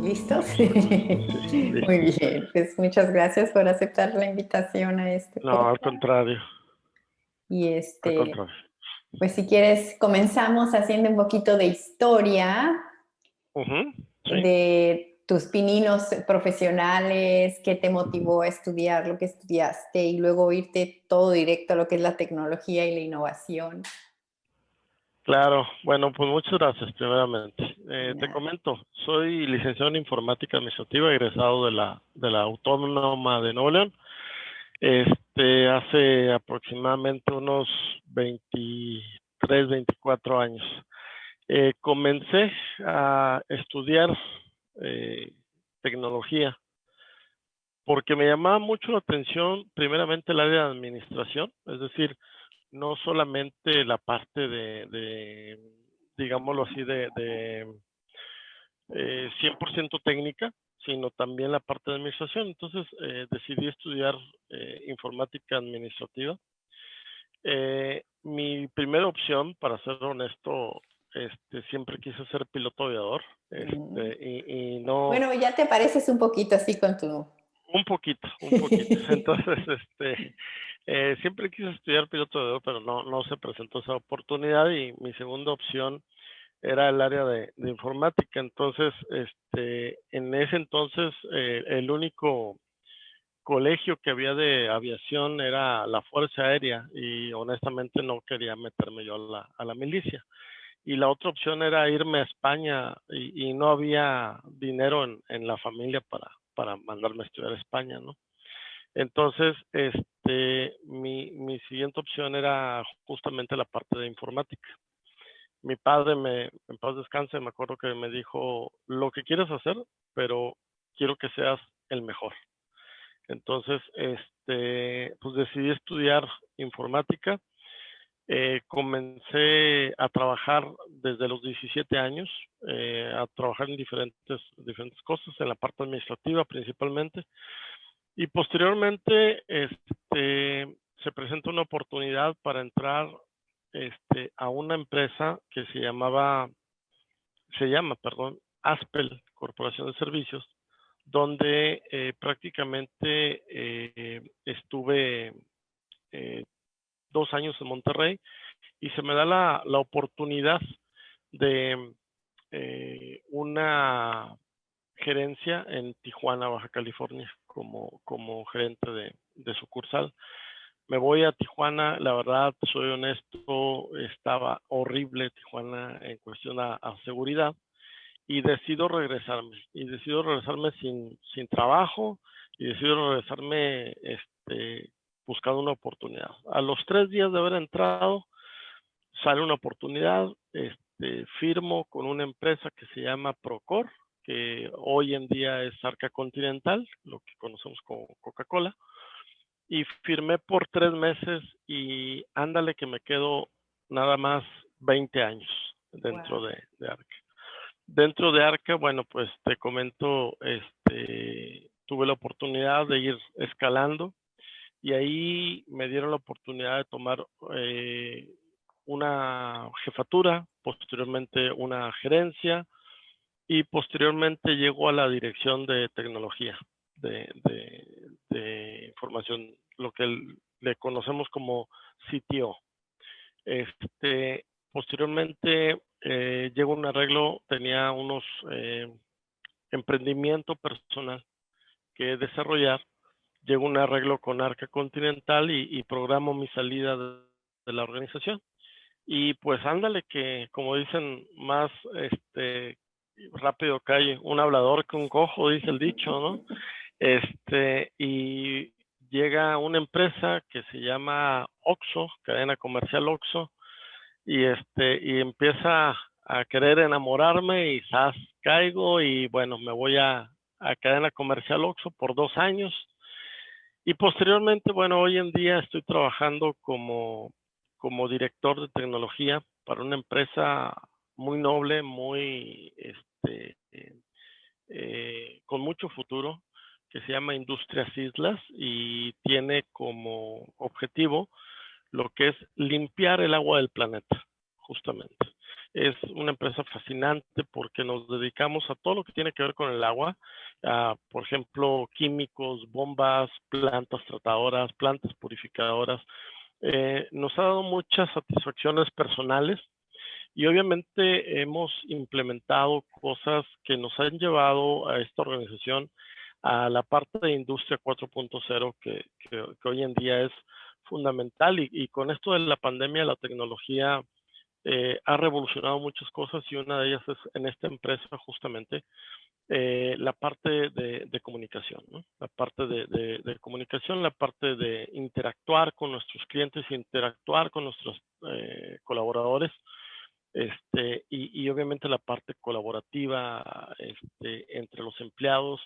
¿Listos? Sí, Muy listo. bien, pues muchas gracias por aceptar la invitación a este No, al podcast. contrario, Y al contrario. pues si quieres, comenzamos haciendo un poquito de historia Ujú, sí, de tus pininos profesionales, qué te motivó a estudiar lo que estudiaste y luego irte todo directo a lo que es la tecnología y la innovación. claro. Bueno, pues muchas gracias, primeramente. Te Nada. comento, soy licenciado en informática administrativa, egresado de la Autónoma de Nuevo León. Hace aproximadamente unos 23, 24 años. Comencé a estudiar eh, tecnología porque me llamaba mucho la atención, primeramente, el área de administración, es decir, no solamente la parte digámoslo así, 100% técnica, sino también la parte de administración. Entonces, decidí estudiar informática administrativa. Mi primera opción, para ser honesto, siempre quise ser piloto aviador, Mm. y no, Bueno, ya te pareces un poquito así con tu... un poquito, un poquito. Entonces, siempre quise estudiar piloto aviador, pero no se presentó esa oportunidad, y mi segunda opción era el área de informática. Entonces, en ese entonces, el único colegio que había de aviación era la Fuerza Aérea, y honestamente no quería meterme yo a la milicia. Y la otra opción era irme a España, y no había dinero en la familia para mandarme a estudiar a España, ¿no? Entonces, mi siguiente opción era justamente la parte de informática. Mi padre, en paz descanse, me acuerdo que me dijo: lo que quieras hacer, pero quiero que seas el mejor. Entonces, pues decidí estudiar informática. Comencé a trabajar desde los 17 años, a trabajar en diferentes cosas, en la parte administrativa principalmente. Y posteriormente, se presenta una oportunidad para entrar, a una empresa que se llama, perdón, Aspel Corporación de Servicios, donde prácticamente estuve eh, 2 años en Monterrey, y se me da la oportunidad de una gerencia en Tijuana, Baja California, como gerente de sucursal. Me voy a Tijuana, la verdad, soy honesto, estaba horrible Tijuana en cuestión a seguridad, y decido regresarme sin trabajo, y decido regresarme buscando una oportunidad. A los 3 días de haber entrado, sale una oportunidad, firmo con una empresa que se llama Procor, que hoy en día es Arca Continental, lo que conocemos como Coca-Cola, y firmé por 3 meses, y ándale que me quedo nada más 20 años dentro Wow. de Arca. Dentro de Arca, bueno, pues te comento, tuve la oportunidad de ir escalando, y ahí me dieron la oportunidad de tomar una jefatura, posteriormente una gerencia, y posteriormente llegó a la dirección de tecnología de información, lo que le conocemos como CTO. Posteriormente llegó un arreglo, tenía unos emprendimiento personal que desarrollar, llegó un arreglo con Arca Continental, y programo mi salida de la organización. Y pues ándale que, como dicen, más rápido cae un hablador que un cojo, dice el dicho, ¿no? Y llega una empresa que se llama Oxxo, cadena comercial Oxxo, y empieza a querer enamorarme, y ¡zas! Caigo, y bueno, me voy a cadena comercial Oxxo por 2 años. Y posteriormente, bueno, hoy en día estoy trabajando como como director de tecnología para una empresa muy noble, muy con mucho futuro, que se llama Industrias Islas y tiene como objetivo lo que es limpiar el agua del planeta, justamente. Es una empresa fascinante porque nos dedicamos a todo lo que tiene que ver con el agua, por ejemplo, químicos, bombas, plantas tratadoras, plantas purificadoras. Nos ha dado muchas satisfacciones personales y obviamente hemos implementado cosas que nos han llevado a esta organización a la parte de Industria 4.0 que hoy en día es fundamental y con esto de la pandemia la tecnología ha revolucionado muchas cosas y una de ellas es en esta empresa justamente la parte de comunicación, ¿no? La parte de comunicación, la parte de interactuar con nuestros clientes, interactuar con nuestros colaboradores, y obviamente la parte colaborativa entre los empleados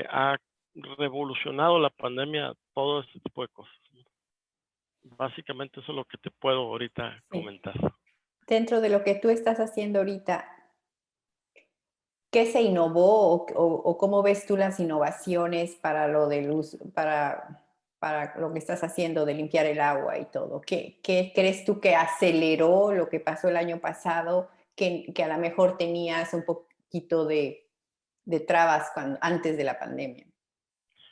ha revolucionado la pandemia, todo este tipo de cosas, ¿no? Básicamente eso es lo que te puedo ahorita Sí. comentar. Dentro de lo que tú estás haciendo ahorita, ¿qué se innovó o cómo ves tú las innovaciones para lo del uso, para lo que estás haciendo de limpiar el agua y todo? ¿Qué crees tú que aceleró lo que pasó el año pasado, que a lo mejor tenías un poquito de trabas antes de la pandemia?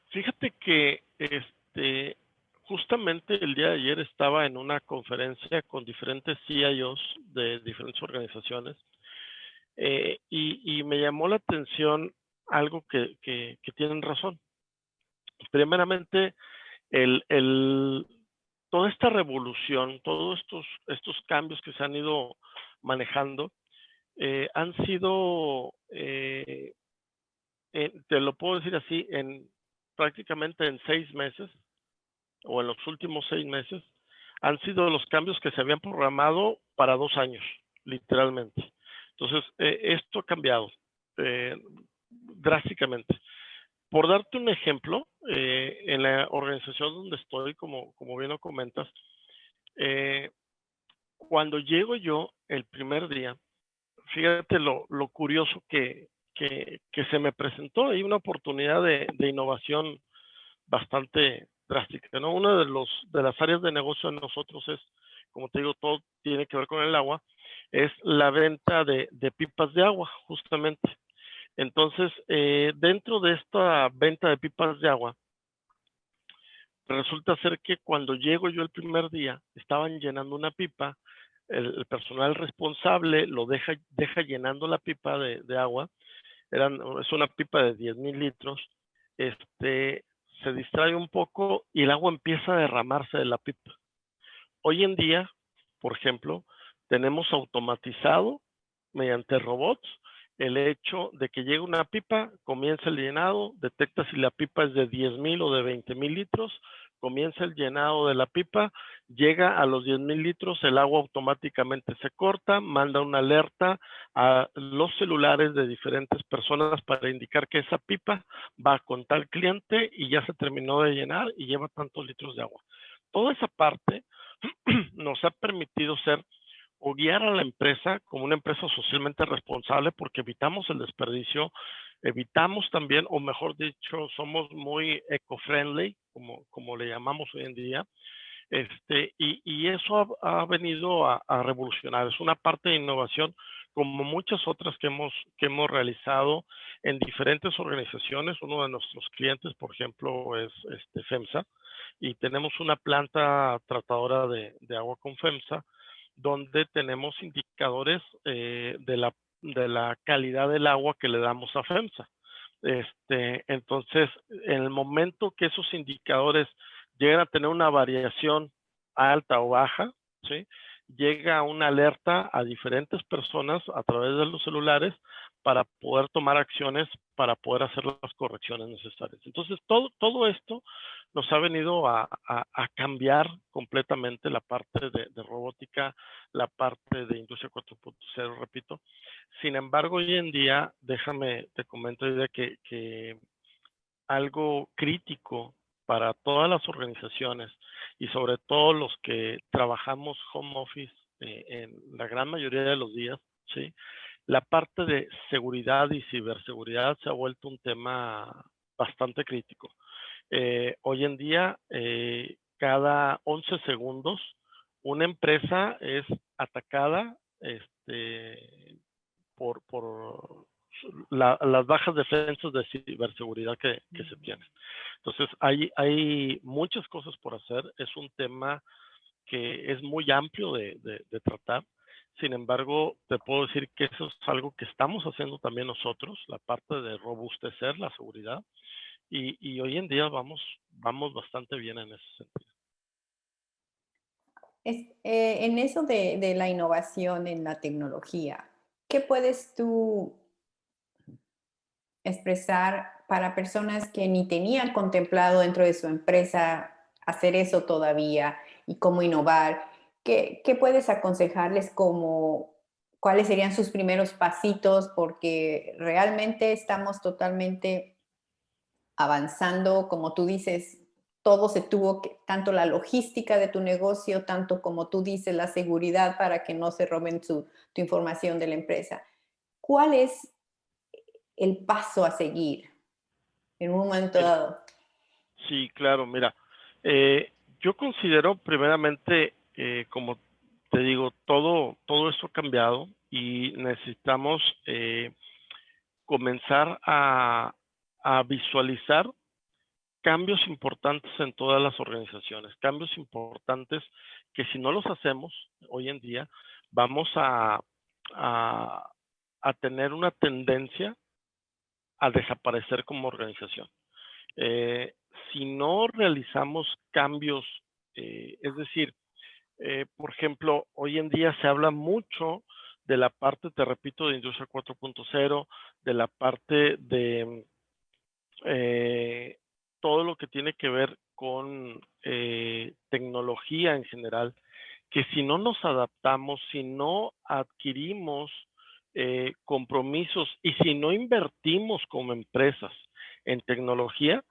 Fíjate que justamente el día de ayer estaba en una conferencia con diferentes CIOs de diferentes organizaciones y me llamó la atención algo que tienen razón. Primeramente, el, el, toda esta revolución, todos estos cambios que se han ido manejando, han sido, te lo puedo decir así, prácticamente en 6 meses o en los últimos 6 meses, han sido los cambios que se habían programado para 2 años, literalmente. Entonces, esto ha cambiado eh, drásticamente. Por darte un ejemplo, en la organización donde estoy, como bien lo comentas, eh, cuando llego yo el primer día, fíjate lo curioso que se me presentó. Hay una oportunidad de innovación bastante drástica, ¿no? Una de las áreas de negocio de nosotros es, como te digo, todo tiene que ver con el agua, es la venta de pipas de agua, justamente. Entonces, dentro de esta venta de pipas de agua, resulta ser que cuando llego yo el primer día, estaban llenando una pipa, el personal responsable lo deja llenando la pipa de agua, es una pipa de 10,000 litros, se distrae un poco y el agua empieza a derramarse de la pipa. Hoy en día, por ejemplo, tenemos automatizado mediante robots el hecho de que llega una pipa, comienza el llenado, detecta si la pipa es de 10,000 o de 20,000 litros, comienza el llenado de la pipa, llega a los 10,000 litros, el agua automáticamente se corta, manda una alerta a los celulares de diferentes personas para indicar que esa pipa va con tal cliente y ya se terminó de llenar y lleva tantos litros de agua. Toda esa parte nos ha permitido ser o guiar a la empresa como una empresa socialmente responsable porque evitamos el desperdicio, evitamos también, o mejor dicho, somos muy eco-friendly, como le llamamos hoy en día, y eso ha venido a revolucionar. Es una parte de innovación como muchas otras que hemos realizado en diferentes organizaciones. Uno de nuestros clientes, por ejemplo, es FEMSA, y tenemos una planta tratadora de agua con FEMSA, donde tenemos indicadores de la calidad del agua que le damos a FEMSA. Entonces, en el momento que esos indicadores llegan a tener una variación alta o baja, ¿sí? Llega una alerta a diferentes personas a través de los celulares para poder tomar acciones, para poder hacer las correcciones necesarias. Entonces, todo esto nos ha venido a cambiar completamente la parte de robótica, la parte de industria 4.0, repito. Sin embargo, hoy en día, te comento de que algo crítico para todas las organizaciones y sobre todo los que trabajamos home office en la gran mayoría de los días, ¿sí? La parte de seguridad y ciberseguridad se ha vuelto un tema bastante crítico. Hoy en día, cada 11 segundos, una empresa es atacada por las bajas defensas de ciberseguridad que se tienen. Entonces, hay muchas cosas por hacer. Es un tema que es muy amplio de tratar. Sin embargo, te puedo decir que eso es algo que estamos haciendo también nosotros, la parte de robustecer la seguridad. Y hoy en día vamos bastante bien en ese sentido. En eso de la innovación en la tecnología, ¿qué puedes tú expresar para personas que ni tenían contemplado dentro de su empresa hacer eso todavía y cómo innovar? ¿Qué puedes aconsejarles como cuáles serían sus primeros pasitos? Porque realmente estamos totalmente avanzando, como tú dices, todo se tuvo que, tanto la logística de tu negocio, tanto como tú dices, la seguridad para que no se roben tu información de la empresa. ¿Cuál es el paso a seguir en un momento Mira, dado? sí, claro, mira, eh, yo considero primeramente, como te digo, todo esto ha cambiado y necesitamos comenzar a visualizar cambios importantes en todas las organizaciones, cambios importantes que si no los hacemos hoy en día, vamos a, a tener una tendencia a desaparecer como organización. Eh, si no realizamos cambios, es decir, por ejemplo, hoy en día se habla mucho de la parte, te repito, de Industria 4.0, de la parte de eh, todo lo que tiene que ver con tecnología en general, que si no nos adaptamos, si no adquirimos compromisos y si no invertimos como empresas en tecnología,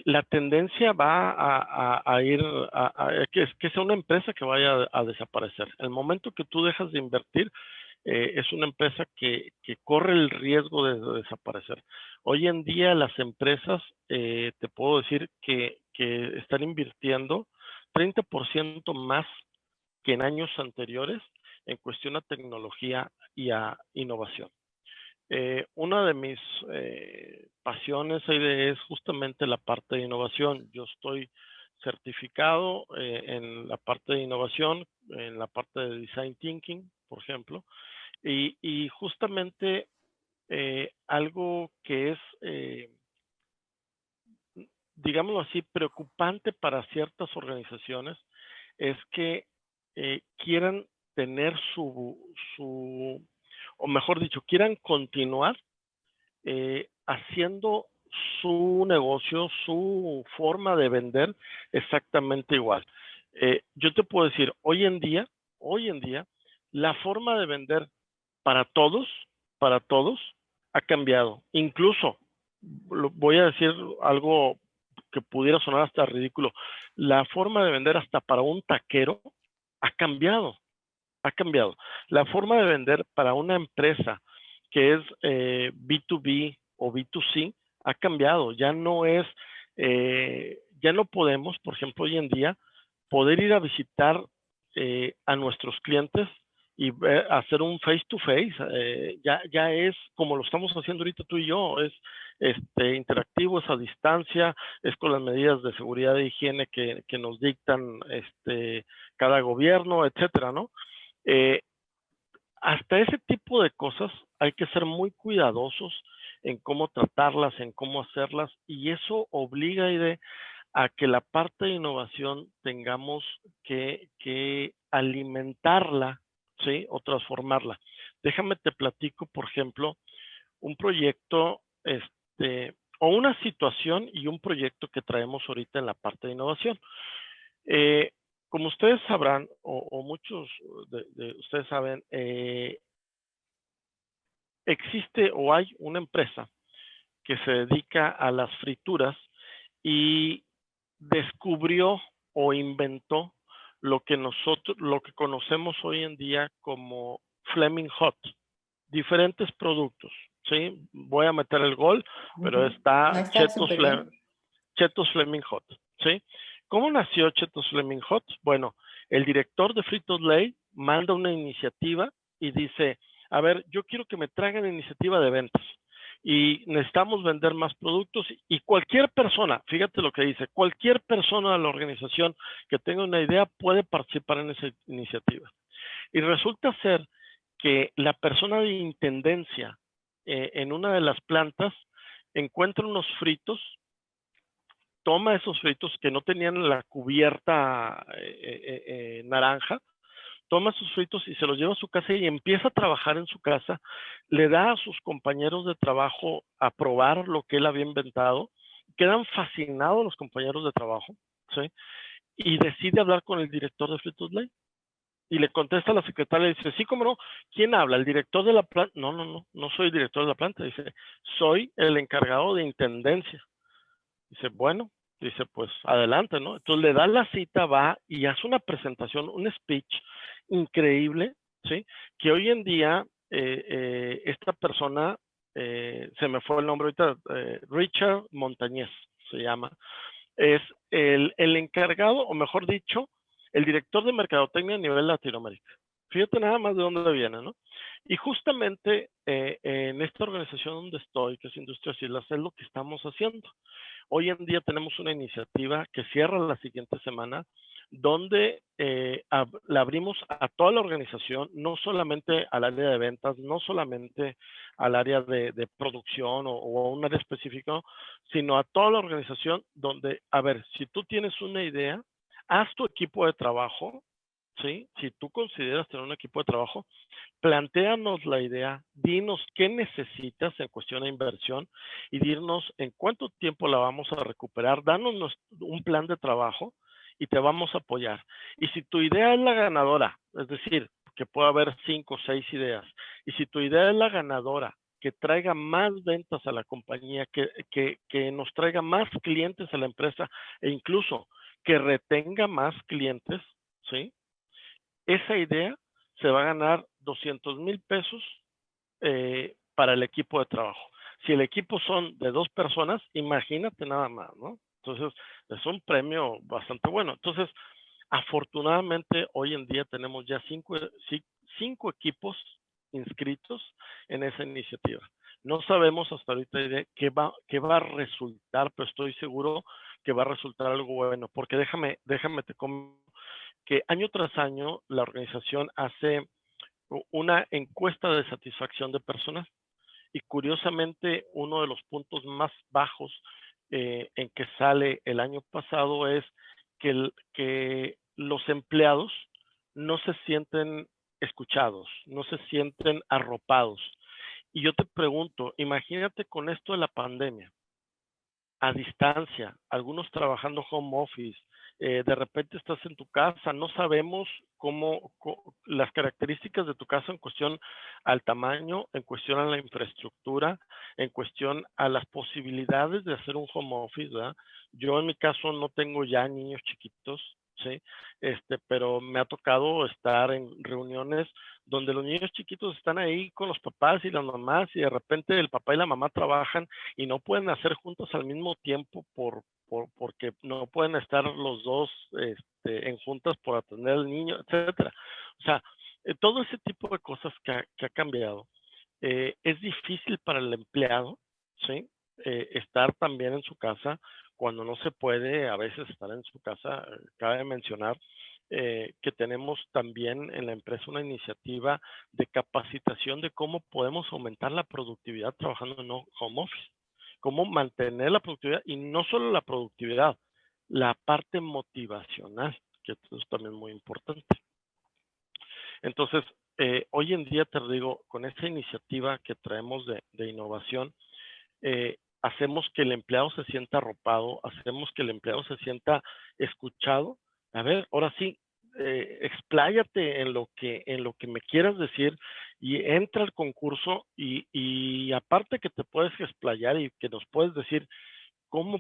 la tendencia va a ir a que sea una empresa que vaya a desaparecer. El momento que tú dejas de invertir, es una empresa que corre el riesgo de desaparecer. Hoy en día las empresas, te puedo decir que están invirtiendo 30% más que en años anteriores en cuestión a tecnología y a innovación. Una de mis pasiones es justamente la parte de innovación. Yo estoy certificado en la parte de innovación, en la parte de design thinking, por ejemplo, y justamente algo que es, digámoslo así, preocupante para ciertas organizaciones es que quieran tener o mejor dicho, quieran continuar haciendo su negocio, su forma de vender exactamente igual. Yo te puedo decir, hoy en día, la forma de vender para todos, para todos, ha cambiado. Incluso, voy a decir algo que pudiera sonar hasta ridículo, la forma de vender hasta para un taquero ha cambiado, ha cambiado. La forma de vender para una empresa que es B2B o B2C ha cambiado. Ya no podemos, por ejemplo, hoy en día, poder ir a visitar a nuestros clientes y hacer un face to face. Ya es como lo estamos haciendo ahorita tú y yo, es interactivo, es a distancia, es con las medidas de seguridad e higiene que nos dictan cada gobierno, etcétera, ¿no? Eh, Hasta ese tipo de cosas hay que ser muy cuidadosos en cómo tratarlas, en cómo hacerlas, y eso obliga a que la parte de innovación tengamos que alimentarla, ¿sí? O transformarla. Déjame te platico, por ejemplo, un proyecto, o una situación y un proyecto que traemos ahorita en la parte de innovación. Eh, Como ustedes sabrán, o muchos de ustedes saben, existe o hay una empresa que se dedica a las frituras y descubrió o inventó lo que conocemos hoy en día como Fleming Hot, diferentes productos, ¿sí? Voy a meter el gol, pero No, está está súper bien. Chetos Fleming Hot, ¿sí? ¿Cómo nació Chetos Fleming Hot? Bueno, el director de Frito-Lay manda una iniciativa y dice, a ver, yo quiero que me traigan iniciativa de ventas y necesitamos vender más productos y cualquier persona, fíjate lo que dice, cualquier persona de la organización que tenga una idea puede participar en esa iniciativa. Y resulta ser que la persona de intendencia en una de las plantas encuentra unos fritos, toma esos fritos que no tenían la cubierta naranja, toma sus fritos y se los lleva a su casa y empieza a trabajar en su casa, le da a sus compañeros de trabajo a probar lo que él había inventado, quedan fascinados los compañeros de trabajo, ¿sí? Y decide hablar con el director de Fritos Lay. Y le contesta a la secretaria y dice, sí, cómo no, ¿quién habla? ¿El director de la planta? No, no, no, no soy el director de la planta. Dice, soy el encargado de intendencia. Dice, bueno, dice, pues adelante, ¿no? Entonces le da la cita, va y hace una presentación, un speech increíble, ¿sí? Que hoy en día esta persona, se me fue el nombre ahorita, Richard Montañez se llama, es el encargado, o mejor dicho, el director de mercadotecnia a nivel Latinoamérica. Fíjate nada más de dónde viene, ¿no? Y justamente en esta organización donde estoy, que es Industrias Islas, es lo que estamos haciendo. Hoy en día tenemos una iniciativa que cierra la siguiente semana, donde la abrimos a toda la organización, no solamente al área de ventas, no solamente al área de producción o a un área específica, sino a toda la organización donde, a ver, si tú tienes una idea, haz tu equipo de trabajo, ¿sí? Si tú consideras tener un equipo de trabajo, plantéanos la idea, dinos qué necesitas en cuestión de inversión y dinos en cuánto tiempo la vamos a recuperar, danos un plan de trabajo y te vamos a apoyar. Y si tu idea es la ganadora, es decir, que puede haber 5 o 6 ideas, y si tu idea es la ganadora, que traiga más ventas a la compañía, que nos traiga más clientes a la empresa e incluso que retenga más clientes, ¿sí? Esa idea se va a ganar 200,000 pesos para el equipo de trabajo. Si el equipo son de 2 personas, imagínate nada más, ¿no? Entonces, es un premio bastante bueno. Entonces, afortunadamente, hoy en día tenemos ya 5 equipos inscritos en esa iniciativa. No sabemos hasta ahorita qué va a resultar, pero estoy seguro que va a resultar algo bueno, porque déjame te comento que año tras año la organización hace una encuesta de satisfacción de personas y curiosamente uno de los puntos más bajos en que sale el año pasado es que los empleados no se sienten escuchados, no se sienten arropados. Y yo te pregunto, imagínate con esto de la pandemia, a distancia, algunos trabajando home office, de repente estás en tu casa, no sabemos las características de tu casa en cuestión al tamaño, en cuestión a la infraestructura, en cuestión a las posibilidades de hacer un home office, ¿verdad? Yo en mi caso no tengo ya niños chiquitos, ¿sí? Pero me ha tocado estar en reuniones donde los niños chiquitos están ahí con los papás y las mamás y de repente el papá y la mamá trabajan y no pueden hacer juntos al mismo tiempo porque no pueden estar los dos en juntas por atender al niño, etcétera. O sea, todo ese tipo de cosas que ha cambiado. Es difícil para el empleado, ¿sí? Estar también en su casa cuando no se puede a veces estar en su casa. Cabe mencionar que tenemos también en la empresa una iniciativa de capacitación de cómo podemos aumentar la productividad trabajando en home office, cómo mantener la productividad y no solo la productividad, la parte motivacional, que esto es también muy importante. Entonces, hoy en día te digo, con esta iniciativa que traemos de innovación, hacemos que el empleado se sienta arropado, hacemos que el empleado se sienta escuchado. A ver, ahora sí, expláyate en lo que me quieras decir y entra al concurso y aparte que te puedes explayar y que nos puedes decir cómo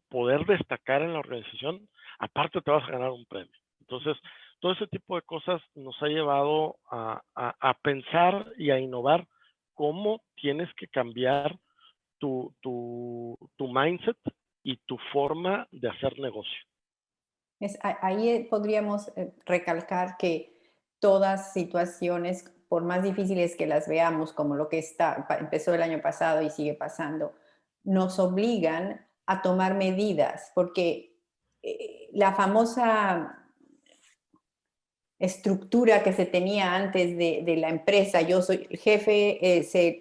poder destacar en la organización, aparte te vas a ganar un premio. Entonces, todo ese tipo de cosas nos ha llevado a pensar y a innovar cómo tienes que cambiar tu mindset y tu forma de hacer negocio. Ahí podríamos recalcar que todas situaciones, por más difíciles que las veamos, como lo que empezó el año pasado y sigue pasando, nos obligan a tomar medidas, porque la famosa estructura que se tenía antes de la empresa, yo soy el jefe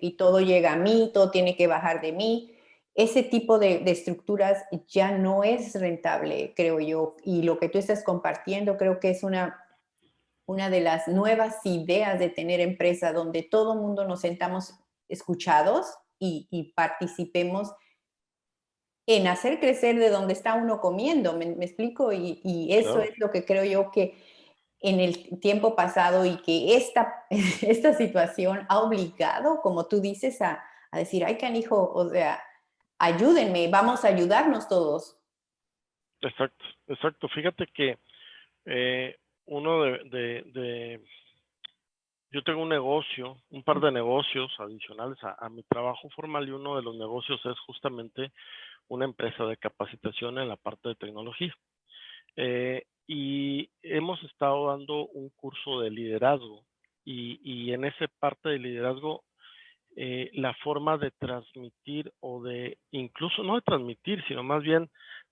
y todo llega a mí, todo tiene que bajar de mí. Ese tipo de estructuras ya no es rentable, creo yo, y lo que tú estás compartiendo creo que es una de las nuevas ideas de tener empresa donde todo el mundo nos sentamos escuchados y participemos en hacer crecer de donde está uno comiendo, ¿me explico? Y eso Claro, es lo que creo yo que en el tiempo pasado y que esta situación ha obligado, como tú dices, a decir, ay, canijo, o sea, ayúdenme, vamos a ayudarnos todos. exacto, exacto. Fíjate que eh, uno yo tengo un negocio, un par de negocios adicionales a mi trabajo formal, y uno de los negocios es justamente una empresa de capacitación en la parte de tecnología. Y hemos estado dando un curso de liderazgo, y en esa parte de liderazgo, la forma de transmitir, o de incluso no de transmitir, sino más bien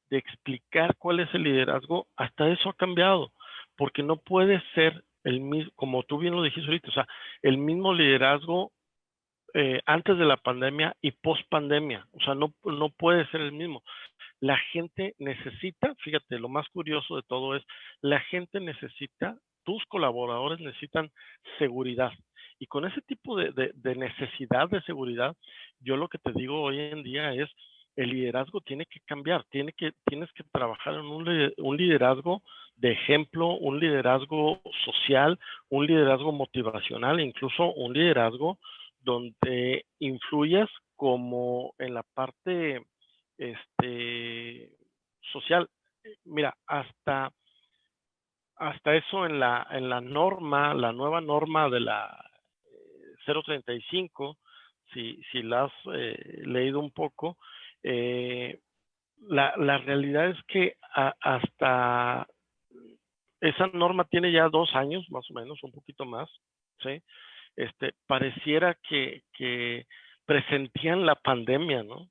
de explicar cuál es el liderazgo, hasta eso ha cambiado, porque no puede ser el mismo, como tú bien lo dijiste ahorita, o sea, el mismo liderazgo antes de la pandemia y post pandemia, o sea, no puede ser el mismo. La gente necesita, fíjate, lo más curioso de todo es, la gente necesita, tus colaboradores necesitan seguridad. Y con ese tipo de necesidad de seguridad, yo lo que te digo hoy en día es, el liderazgo tiene que cambiar, tienes que trabajar en un liderazgo de ejemplo, un liderazgo social, un liderazgo motivacional, incluso un liderazgo donde influyas como en la parte social. Mira, hasta eso en la norma, la nueva norma de la 035, si la has leído un poco, la realidad es que hasta esa norma tiene ya 2 años, más o menos, un poquito más, ¿sí? Pareciera que presentían la pandemia, ¿no?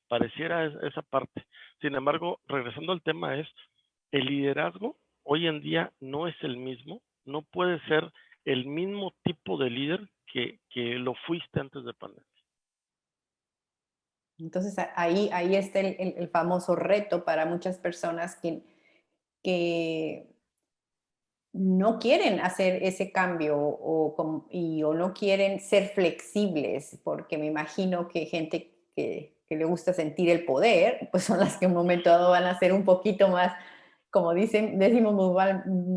Pareciera esa parte. Sin embargo, regresando al tema, el liderazgo hoy en día no es el mismo, no puede ser el mismo tipo de líder que lo fuiste antes de pandemia. Entonces ahí está el famoso reto para muchas personas que no quieren hacer ese cambio o no quieren ser flexibles, porque me imagino que gente que le gusta sentir el poder, pues son las que en un momento dado van a ser un poquito más, como decimos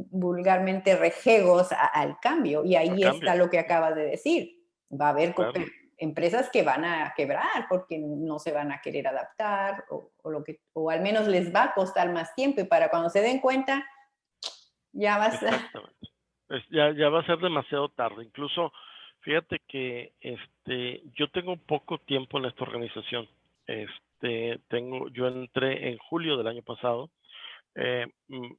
vulgarmente, rejegos al cambio. Y A ahí está cambio, lo que acabas de decir. Va a haber claro. empresas que van a quebrar porque no se van a querer adaptar o al menos les va a costar más tiempo y para cuando se den cuenta ya vas a... Exactamente. Ya va a ser demasiado tarde. Incluso, fíjate que yo tengo poco tiempo en esta organización. Yo entré en julio del año pasado. eh, mm,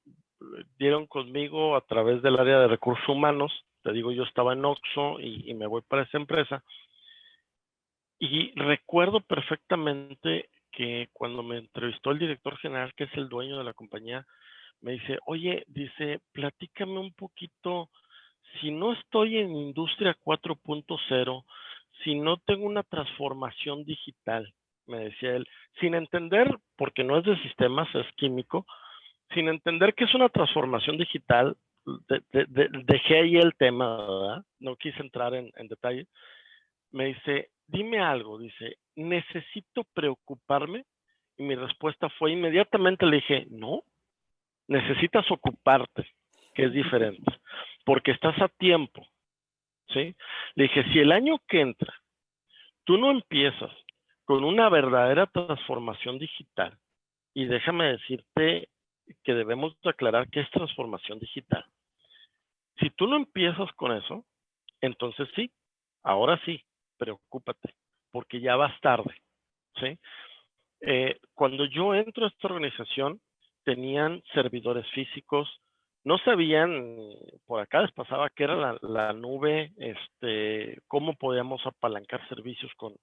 Dieron conmigo a través del área de recursos humanos. Te digo, yo estaba en Oxxo y me voy para esa empresa. Y recuerdo perfectamente que cuando me entrevistó el director general, que es el dueño de la compañía, me dice, oye, dice, platícame un poquito, si no estoy en industria 4.0, si no tengo una transformación digital, me decía él, sin entender, porque no es de sistemas, es químico, sin entender qué es una transformación digital, dejé ahí el tema, ¿verdad? No quise entrar en detalle. Me dice, dime algo, dice, ¿necesito preocuparme? Y mi respuesta fue inmediatamente, le dije, no, necesitas ocuparte, que es diferente, porque estás a tiempo, ¿sí? Le dije, si el año que entra tú no empiezas con una verdadera transformación digital. Y déjame decirte que debemos aclarar qué es transformación digital. Si tú no empiezas con eso, entonces sí, ahora sí, preocúpate, porque ya vas tarde, ¿sí? Cuando yo entro a esta organización, tenían servidores físicos, no sabían, por acá les pasaba qué era la nube, cómo podíamos apalancar servicios con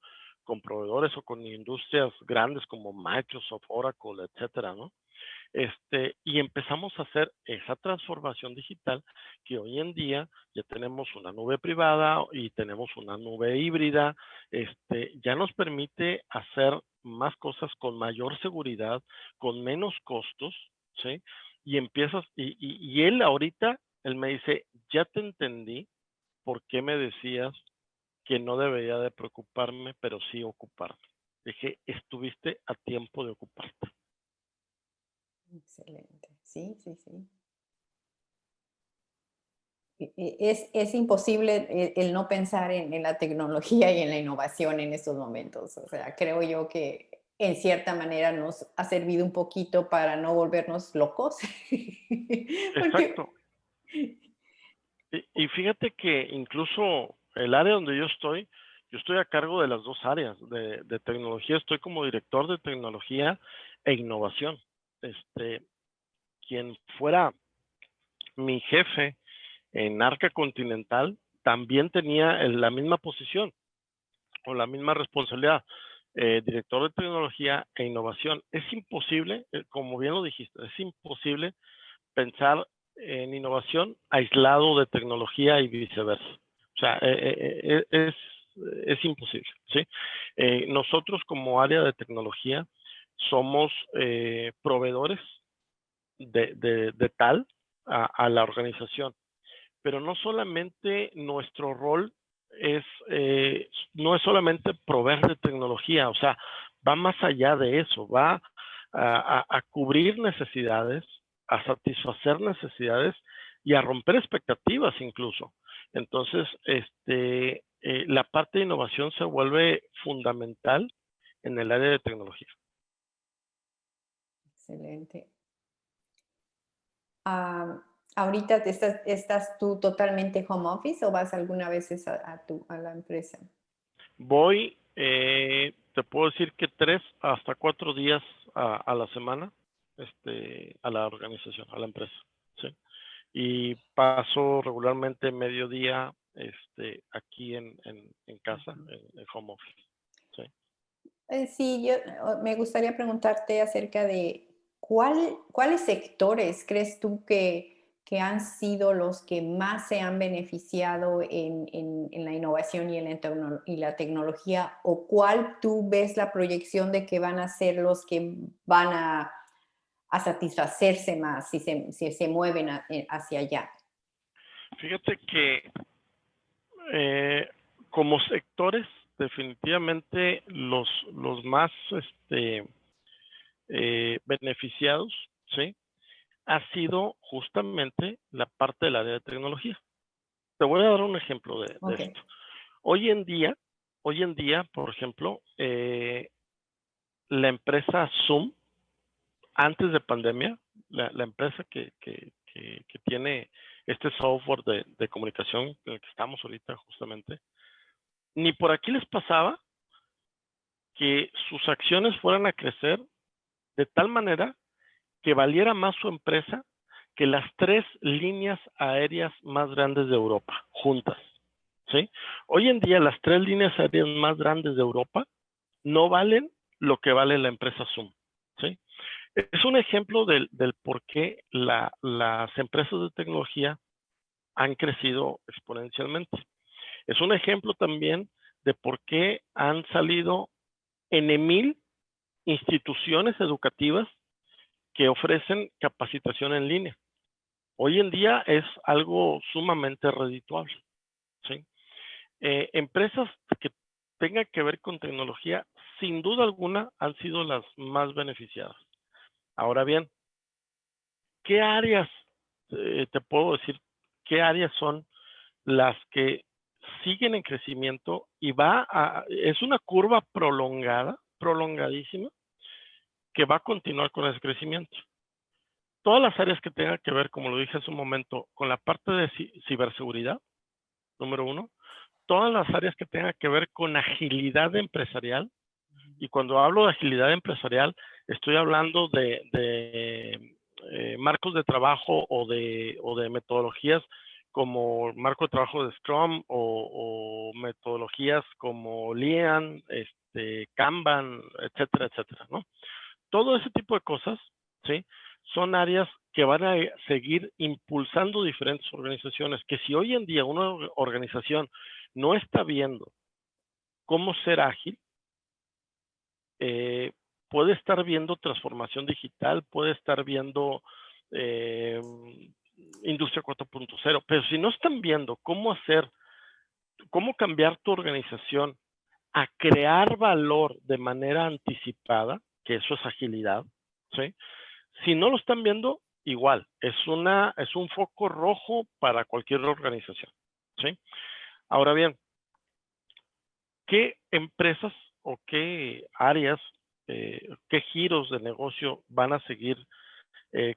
proveedores o con industrias grandes como Microsoft, Oracle, etcétera, ¿no? Y empezamos a hacer esa transformación digital que hoy en día ya tenemos una nube privada y tenemos una nube híbrida. Ya nos permite hacer más cosas con mayor seguridad, con menos costos, ¿sí? Y empiezas, y él ahorita, él me dice, ya te entendí por qué me decías que no debería de preocuparme, pero sí ocuparme. Dije, estuviste a tiempo de ocuparte. Excelente. Sí, sí, sí. Es imposible el no pensar en la tecnología y en la innovación en estos momentos. O sea, creo yo que en cierta manera nos ha servido un poquito para no volvernos locos. Porque Exacto. Y fíjate que incluso el área donde yo estoy a cargo de las dos áreas de tecnología, estoy como director de tecnología e innovación. Este, quien fuera mi jefe en Arca Continental también tenía la misma posición o la misma responsabilidad, director de tecnología e innovación. Es imposible, como bien lo dijiste, es imposible pensar en innovación aislado de tecnología y viceversa. O sea, es imposible, ¿sí? Nosotros como área de tecnología somos proveedores de tal a la organización, pero no solamente nuestro rol es, no es solamente proveer de tecnología, o sea, va más allá de eso, va a cubrir necesidades, a satisfacer necesidades y a romper expectativas incluso. Entonces, la parte de innovación se vuelve fundamental en el área de tecnología. excelente. Ah, ¿ahorita estás tú totalmente home office o vas alguna vez a la empresa? Voy, te puedo decir que 3 hasta 4 días a la semana, a la organización, a la empresa, ¿sí? Y paso regularmente mediodía, aquí en casa, Ujú. en home office, ¿sí? Sí, me gustaría preguntarte acerca de cuáles sectores crees tú que han sido los que más se han beneficiado en la innovación y en y la tecnología, o cuál tú ves la proyección de que van a ser los que van a satisfacerse más si se mueven hacia allá. Fíjate que eh, como sectores, definitivamente los más beneficiados, ¿sí? Ha sido justamente la parte del área de tecnología. Te voy a dar un ejemplo de Ok. esto. Hoy en día, por ejemplo, la empresa Zoom, antes de pandemia, la empresa que tiene este software de comunicación en el que estamos ahorita justamente, ni por aquí les pasaba que sus acciones fueran a crecer de tal manera que valiera más su empresa que las 3 líneas aéreas más grandes de Europa, juntas, ¿sí? Hoy en día las 3 líneas aéreas más grandes de Europa no valen lo que vale la empresa Zoom, ¿sí? Es un ejemplo del por qué las empresas de tecnología han crecido exponencialmente. Es un ejemplo también de por qué han salido en mil instituciones educativas que ofrecen capacitación en línea. Hoy en día es algo sumamente redituable, ¿sí? Empresas que tengan que ver con tecnología, sin duda alguna, han sido las más beneficiadas. Ahora bien, ¿qué áreas, te puedo decir, qué áreas son las que siguen en crecimiento y es una curva prolongadísima, que va a continuar con ese crecimiento. Todas las áreas que tengan que ver, como lo dije hace un momento, con la parte de ciberseguridad, número uno, todas las áreas que tengan que ver con agilidad empresarial, y cuando hablo de agilidad empresarial, estoy hablando de marcos de trabajo o de metodologías como marco de trabajo de Scrum o metodologías como Lean, Kanban, etcétera, etcétera, ¿no? Todo ese tipo de cosas, ¿sí? Son áreas que van a seguir impulsando diferentes organizaciones, que si hoy en día una organización no está viendo cómo ser ágil, puede estar viendo transformación digital, puede estar viendo industria 4.0, pero si no están viendo cómo cambiar tu organización a crear valor de manera anticipada, que eso es agilidad, ¿sí? Si no lo están viendo, igual, es un foco rojo para cualquier organización, ¿sí? Ahora bien, ¿qué empresas o qué áreas, qué giros de negocio van a seguir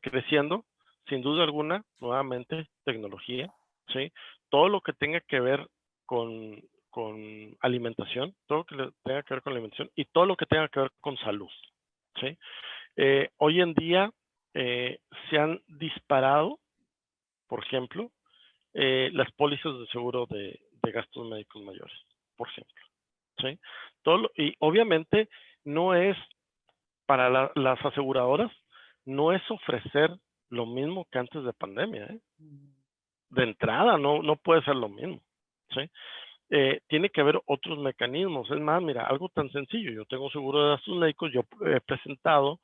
creciendo? Sin duda alguna, nuevamente, tecnología, ¿sí? Todo lo que tenga que ver con alimentación, todo lo que tenga que ver con alimentación y todo lo que tenga que ver con salud, ¿sí? Hoy en día se han disparado, por ejemplo, las pólizas de seguro de gastos médicos mayores, por ejemplo, ¿sí? Y obviamente no es para las aseguradoras, no es ofrecer lo mismo que antes de pandemia, ¿eh? De entrada no puede ser lo mismo, ¿sí? Tiene que haber otros mecanismos. Es más, mira, algo tan sencillo. Yo tengo seguro de gastos médicos, yo he presentado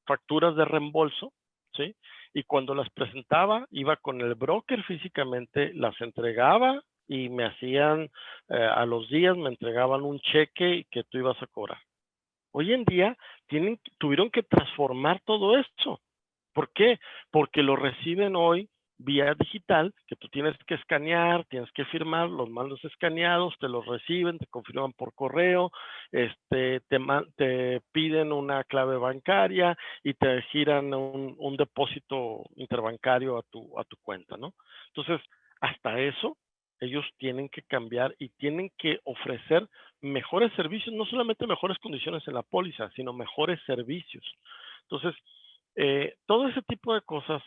facturas de reembolso, ¿sí? Y cuando las presentaba, iba con el broker físicamente, las entregaba y me hacían, a los días me entregaban un cheque que tú ibas a cobrar. Hoy en día tuvieron que transformar todo esto. ¿Por qué? Porque lo reciben hoy vía digital, que tú tienes que escanear, tienes que firmar, los mandas escaneados, te los reciben, te confirman por correo, te piden una clave bancaria y te giran un depósito interbancario a tu cuenta, ¿no? Entonces, hasta eso, ellos tienen que cambiar y tienen que ofrecer mejores servicios, no solamente mejores condiciones en la póliza, sino mejores servicios. Entonces, todo ese tipo de cosas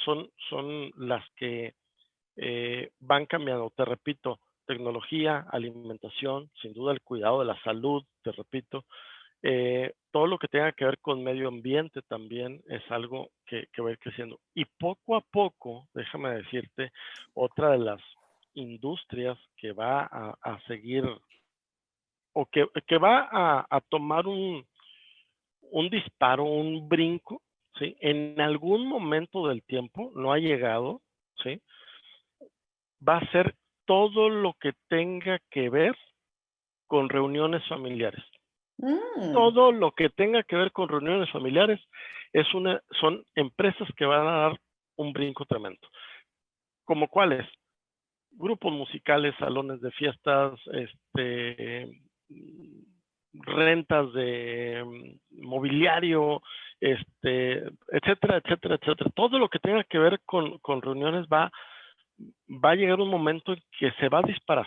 son las que van cambiando. Te repito, tecnología, alimentación, sin duda el cuidado de la salud, te repito, todo lo que tenga que ver con medio ambiente también es algo que va a ir creciendo. Y poco a poco, déjame decirte, otra de las industrias que va a seguir o que va a tomar un disparo, un brinco, ¿sí? En algún momento del tiempo, no ha llegado, ¿sí? Va a ser todo lo que tenga que ver con reuniones familiares. Todo lo que tenga que ver con reuniones familiares son empresas que van a dar un brinco tremendo. ¿Como cuáles? Grupos musicales, salones de fiestas, rentas de mobiliario, etcétera, etcétera, etcétera. Todo lo que tenga que ver con reuniones va a llegar un momento en que se va a disparar.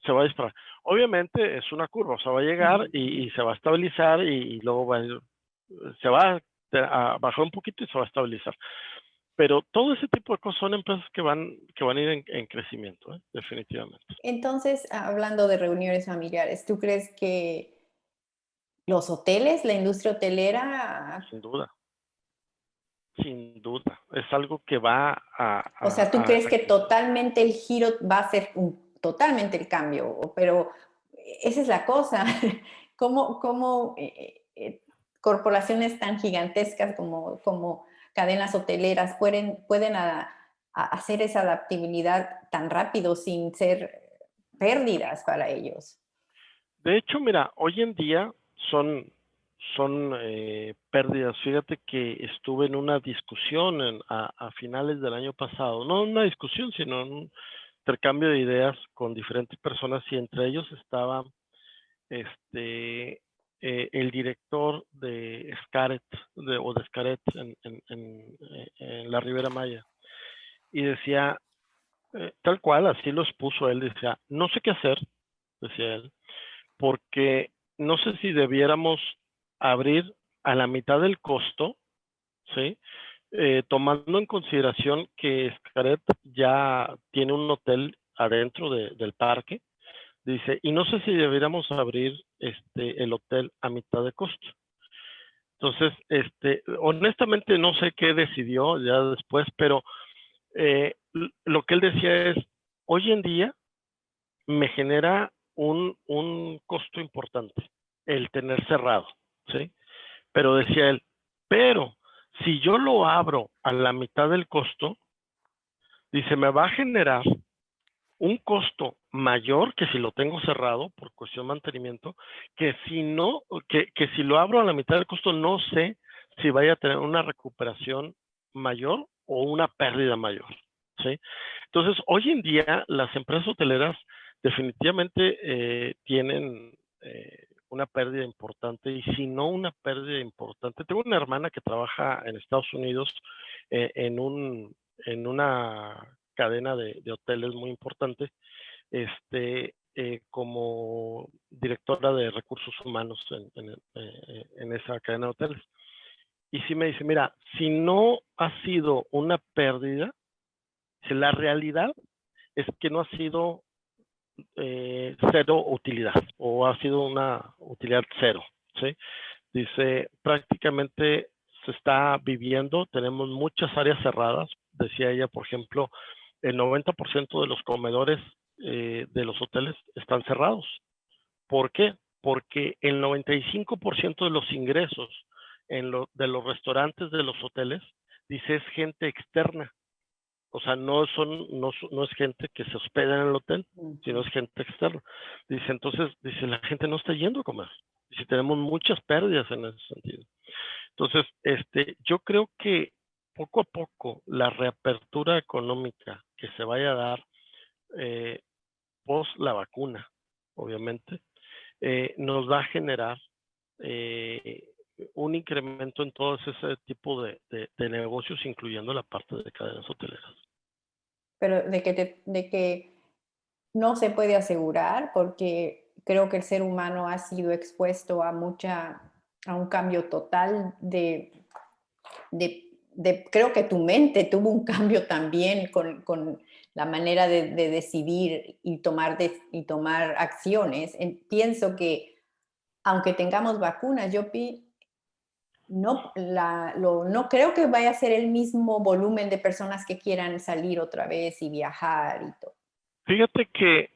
Se va a disparar. Obviamente es una curva, o sea, va a llegar y se va a estabilizar y luego se va a bajar un poquito y se va a estabilizar. Pero todo ese tipo de cosas son empresas que van a ir en crecimiento, definitivamente. Entonces, hablando de reuniones familiares, ¿tú crees que los hoteles, la industria hotelera? Sin duda, sin duda. Es algo que va O sea, ¿tú crees a que crecer. totalmente el giro va a ser totalmente el cambio? Pero esa es la cosa. ¿Cómo corporaciones tan gigantescas como cadenas hoteleras pueden hacer esa adaptabilidad tan rápido sin ser pérdidas para ellos? De hecho, mira, hoy en día son pérdidas. Fíjate que estuve en una discusión a finales del año pasado, no una discusión, sino intercambio de ideas con diferentes personas y entre ellos estaba el director de Xcaret, de Xcaret en la Ribera Maya. Y decía, tal cual, así lo expuso él, decía, no sé qué hacer, decía él, porque no sé si debiéramos abrir a la mitad del costo, ¿sí? Tomando en consideración que Xcaret ya tiene un hotel adentro del parque, dice, y no sé si deberíamos abrir el hotel a mitad de costo. Entonces, honestamente no sé qué decidió ya después, pero lo que él decía es, hoy en día me genera un costo importante el tener cerrado, ¿sí? Pero decía él, pero si yo lo abro a la mitad del costo, dice, me va a generar un costo mayor que si lo tengo cerrado por cuestión de mantenimiento, que si no, que si lo abro a la mitad del costo, no sé si vaya a tener una recuperación mayor o una pérdida mayor, ¿sí? Entonces, hoy en día las empresas hoteleras definitivamente tienen una pérdida importante y si no una pérdida importante. Tengo una hermana que trabaja en Estados Unidos en una cadena de hoteles muy importante, como directora de recursos humanos en esa cadena de hoteles. Y sí me dice, mira, si no ha sido una pérdida, si la realidad es que no ha sido cero utilidad o ha sido una utilidad cero, ¿sí? Dice, prácticamente se está viviendo, tenemos muchas áreas cerradas, decía ella, por ejemplo, el 90% de los comedores de los hoteles están cerrados. ¿Por qué? Porque el 95% de los ingresos de los restaurantes de los hoteles, dice, es gente externa. O sea, no es gente que se hospeda en el hotel, sino es gente externa. Dice, entonces, dice, la gente no está yendo a comer. Dice, tenemos muchas pérdidas en ese sentido. Entonces, yo creo que poco a poco la reapertura económica que se vaya a dar post la vacuna, obviamente, nos va a generar un incremento en todo ese tipo de negocios, incluyendo la parte de cadenas hoteleras. Pero de que no se puede asegurar porque creo que el ser humano ha sido expuesto a un cambio total creo que tu mente tuvo un cambio también con la manera de decidir y tomar acciones. Pienso que aunque tengamos vacunas, no creo que vaya a ser el mismo volumen de personas que quieran salir otra vez y viajar y todo. Fíjate que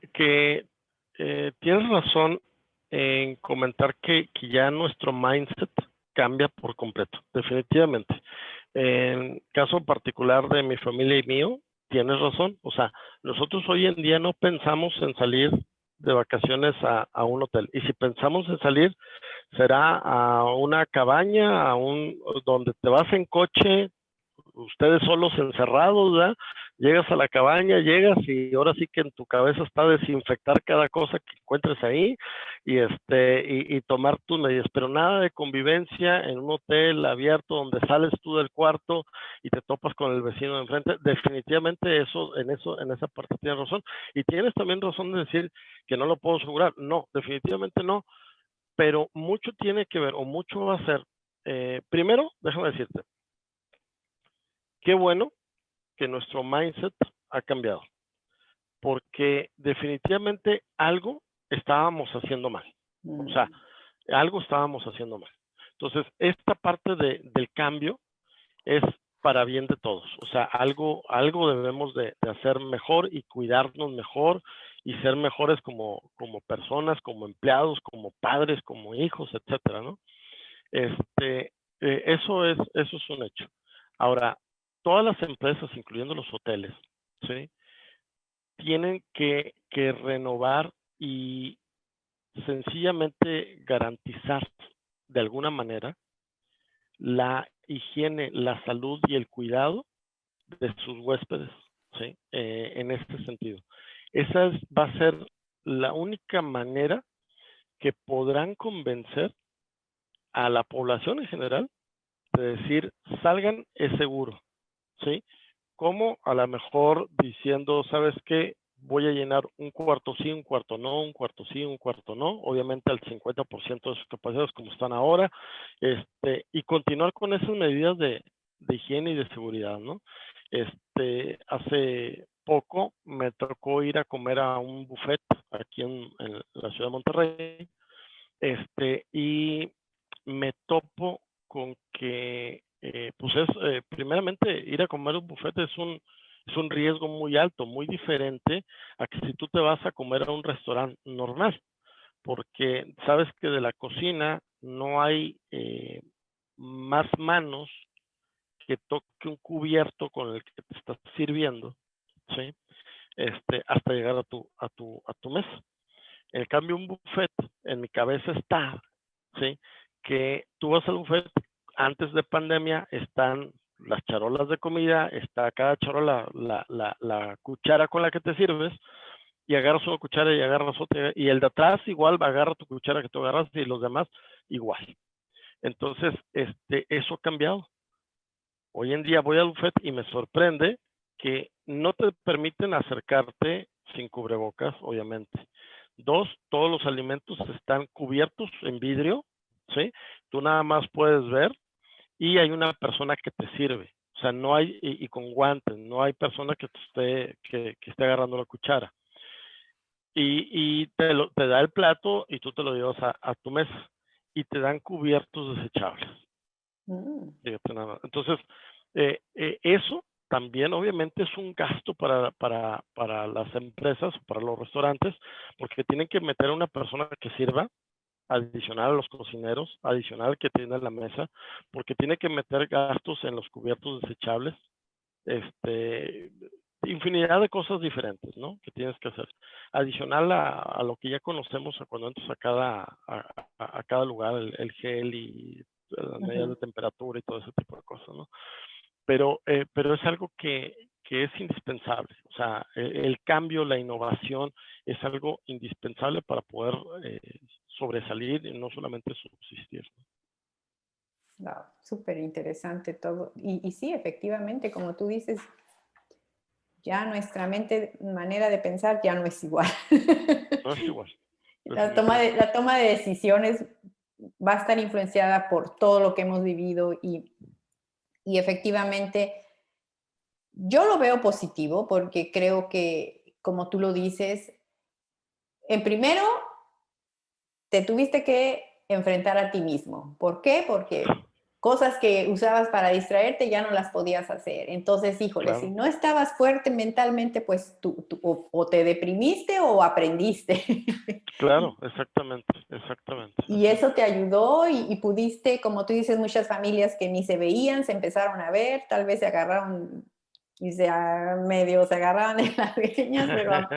tienes razón en comentar que ya nuestro mindset cambia por completo, definitivamente. En caso particular de mi familia y mío, tienes razón. O sea, nosotros hoy en día no pensamos en salir de vacaciones a un hotel. Y si pensamos en salir, será a una cabaña, donde te vas en coche, ustedes solos encerrados, ¿verdad? Llegas a la cabaña, llegas y ahora sí que en tu cabeza está desinfectar cada cosa que encuentres ahí y tomar tus medidas, pero nada de convivencia en un hotel abierto donde sales tú del cuarto y te topas con el vecino de enfrente. Definitivamente en esa parte tienes razón. Y tienes también razón de decir que no lo puedo asegurar. No, definitivamente no, pero mucho tiene que ver o mucho va a ser. Primero, déjame decirte, qué bueno que nuestro mindset ha cambiado, porque definitivamente algo estábamos haciendo mal. O sea, algo estábamos haciendo mal. Entonces, esta parte del cambio es para bien de todos. O sea, algo debemos de hacer mejor y cuidarnos mejor y ser mejores como personas, como empleados, como padres, como hijos, etcétera, ¿no? Eso es un hecho. Ahora, todas las empresas, incluyendo los hoteles, ¿sí? Tienen que renovar y sencillamente garantizar de alguna manera la higiene, la salud y el cuidado de sus huéspedes, ¿sí? En este sentido. Esa va a ser la única manera que podrán convencer a la población en general de decir, salgan, es seguro, ¿sí? Como a lo mejor diciendo, ¿sabes qué? Voy a llenar un cuarto sí, un cuarto no, un cuarto sí, un cuarto no, obviamente al 50% de sus capacidades como están ahora, y continuar con esas medidas de higiene y de seguridad, ¿no? Hace poco me tocó ir a comer a un buffet aquí en la ciudad de Monterrey, y me topo con que, pues primeramente ir a comer un buffet es un riesgo muy alto, muy diferente a que si tú te vas a comer a un restaurante normal, porque sabes que de la cocina no hay más manos que toque un cubierto con el que te estás sirviendo, ¿sí? Hasta llegar a tu mesa. En cambio, un buffet, en mi cabeza está, ¿sí? Que tú vas al buffet, antes de pandemia están las charolas de comida, está cada charola, la cuchara con la que te sirves, y agarras una cuchara y agarras otra, y el de atrás igual agarra tu cuchara que tú agarras y los demás igual. Entonces, eso ha cambiado. Hoy en día voy al buffet y me sorprende que no te permiten acercarte sin cubrebocas, obviamente. Dos, todos los alimentos están cubiertos en vidrio, ¿sí? Tú nada más puedes ver y hay una persona que te sirve. O sea, no hay, y con guantes, no hay persona que que esté agarrando la cuchara. Y te da el plato y tú te lo llevas a tu mesa. Y te dan cubiertos desechables. Mm. Fíjate nada más. Entonces, eso también obviamente es un gasto para las empresas, para los restaurantes, porque tienen que meter a una persona que sirva, adicional a los cocineros, adicional que tiene en la mesa, porque tiene que meter gastos en los cubiertos desechables, este, infinidad de cosas diferentes, ¿no? Que tienes que hacer. Adicional a lo que ya conocemos cuando entras a cada lugar, el gel y las medidas de Ujú. temperatura y todo ese tipo de cosas, ¿no? Pero es algo que es indispensable. O sea, el cambio, la innovación es algo indispensable para poder sobresalir y no solamente subsistir. Wow, súper interesante todo. Y sí, efectivamente, como tú dices, ya nuestra mente, manera de pensar ya no es igual. No es igual, La definitivamente. toma de decisiones va a estar influenciada por todo lo que hemos vivido y efectivamente yo lo veo positivo porque creo que, como tú lo dices, en primero te tuviste que enfrentar a ti mismo. ¿Por qué? Porque cosas que usabas para distraerte ya no las podías hacer. Entonces, híjole, si Claro, no estabas fuerte mentalmente, pues o te deprimiste o aprendiste. claro, exactamente, exactamente. Y Así es. eso te ayudó y pudiste, como tú dices, muchas familias que ni se veían, se empezaron a ver, tal vez se agarraron y medio se agarraban de las greñas, pero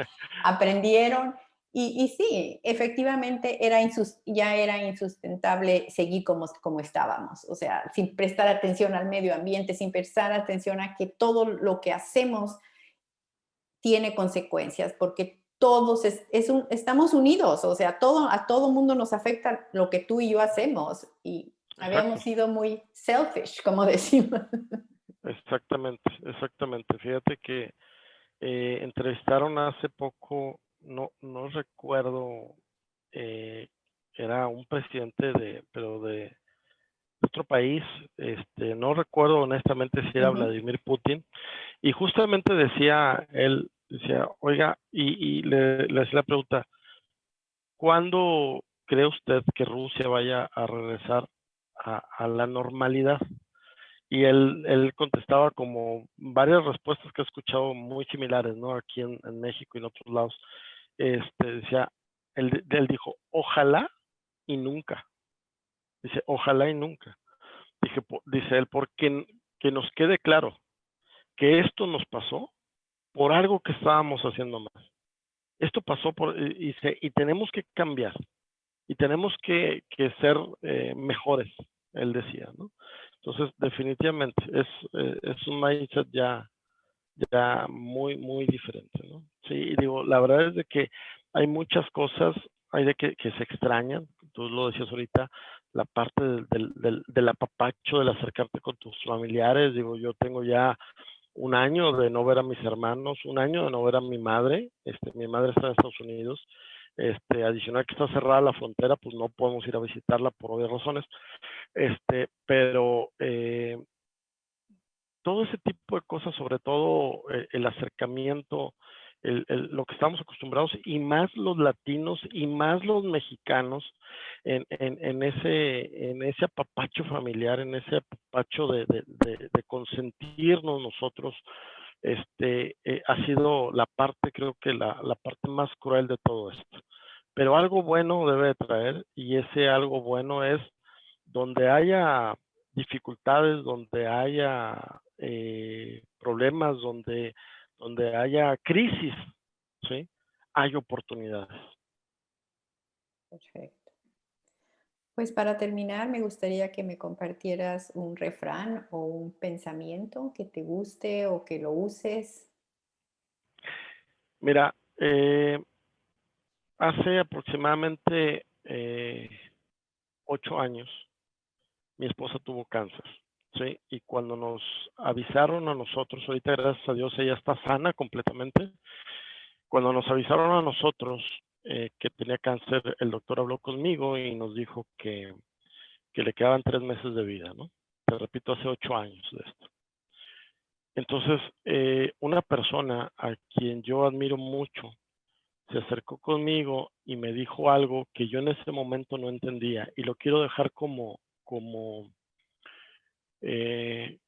aprendieron. Y sí, efectivamente ya era insustentable seguir como estábamos, o sea, sin prestar atención al medio ambiente, sin prestar atención a que todo lo que hacemos tiene consecuencias, porque todos estamos unidos, o sea, a todo mundo nos afecta lo que tú y yo hacemos y habíamos Exacto, sido muy selfish, como decimos. exactamente, exactamente. Fíjate que entrevistaron hace poco, no recuerdo, eh, era un presidente pero de otro país, no recuerdo honestamente si era Ujú. Vladimir Putin, y justamente decía, oiga, y le hacía la pregunta, ¿cuándo cree usted que Rusia vaya a regresar a la normalidad? Y él contestaba como varias respuestas que he escuchado muy similares, ¿no? Aquí en México y en otros lados. Decía, él dijo, ojalá y nunca. Dice, ojalá y nunca. Dice él, porque que nos quede claro que esto nos pasó por algo que estábamos haciendo mal. Esto pasó y tenemos que cambiar y tenemos que ser mejores, él decía, ¿no? Entonces, definitivamente, es un mindset ya muy, muy diferente, ¿no? Sí, y digo, la verdad es de que hay muchas cosas, hay de que se extrañan, tú lo decías ahorita, la parte del apapacho, del acercarte con tus familiares, digo, yo tengo ya un año de no ver a mis hermanos, un año de no ver a mi madre está en Estados Unidos, adicional que está cerrada la frontera, pues no podemos ir a visitarla por obvias razones, pero todo ese tipo de cosas, sobre todo el acercamiento, lo que estamos acostumbrados, y más los latinos y más los mexicanos, en ese apapacho familiar, en ese apapacho de consentirnos nosotros, ha sido la parte, creo que la parte más cruel de todo esto. Pero algo bueno debe de traer, y ese algo bueno es donde haya dificultades, donde haya problemas, donde haya crisis, ¿sí? Hay oportunidades. Perfecto. Pues para terminar, me gustaría que me compartieras un refrán o un pensamiento que te guste o que lo uses. Mira, hace aproximadamente 8 años, mi esposa tuvo cáncer, ¿sí? Y cuando nos avisaron a nosotros, ahorita gracias a Dios ella está sana completamente. Cuando nos avisaron a nosotros que tenía cáncer, el doctor habló conmigo y nos dijo que le quedaban 3 meses de vida, ¿no? Te repito, hace 8 años de esto. Entonces, una persona a quien yo admiro mucho se acercó conmigo y me dijo algo que yo en ese momento no entendía, y lo quiero dejar como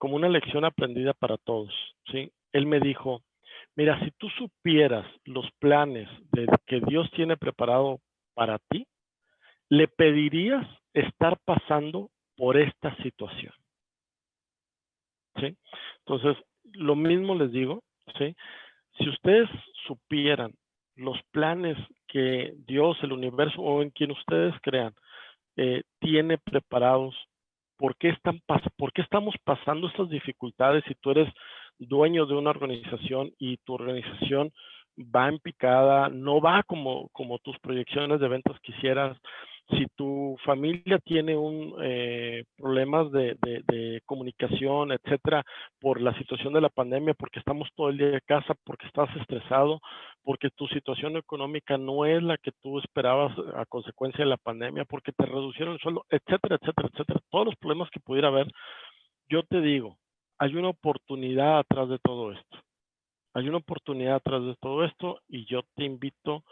una lección aprendida para todos, ¿sí? Él me dijo, mira, si tú supieras los planes que Dios tiene preparado para ti, le pedirías estar pasando por esta situación, ¿sí? Entonces, lo mismo les digo, ¿sí? Si ustedes supieran los planes que Dios, el universo o en quien ustedes crean, tiene preparados, por qué estamos pasando estas dificultades si tú eres dueño de una organización y tu organización va en picada, no va como tus proyecciones de ventas quisieras, si tu familia tiene problemas de comunicación, etcétera, por la situación de la pandemia, porque estamos todo el día de casa, porque estás estresado, porque tu situación económica no es la que tú esperabas a consecuencia de la pandemia, porque te reducieron el sueldo, etcétera, etcétera, etcétera. Todos los problemas que pudiera haber, yo te digo, hay una oportunidad atrás de todo esto. Hay una oportunidad atrás de todo esto, y yo te invito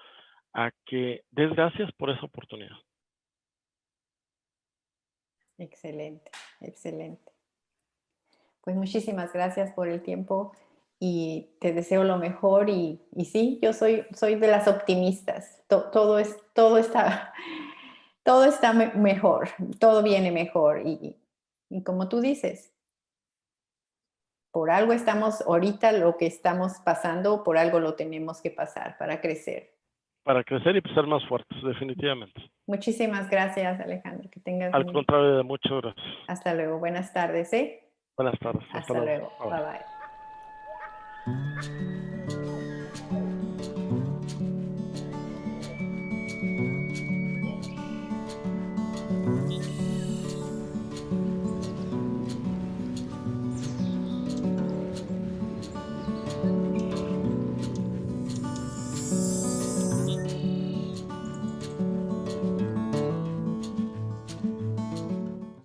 a que des gracias por esa oportunidad. Excelente, excelente. Pues muchísimas gracias por el tiempo y te deseo lo mejor y sí, yo soy de las optimistas. Todo está mejor, todo viene mejor y como tú dices, por algo estamos ahorita lo que estamos pasando, por algo lo tenemos que pasar para crecer. Para crecer y ser más fuertes, definitivamente. Muchísimas gracias, Alejandro. Que tengas Al un... contrario, muchas gracias. Hasta luego. Buenas tardes, ¿eh? Buenas tardes. Hasta Hasta luego. luego. Bye. Bye bye.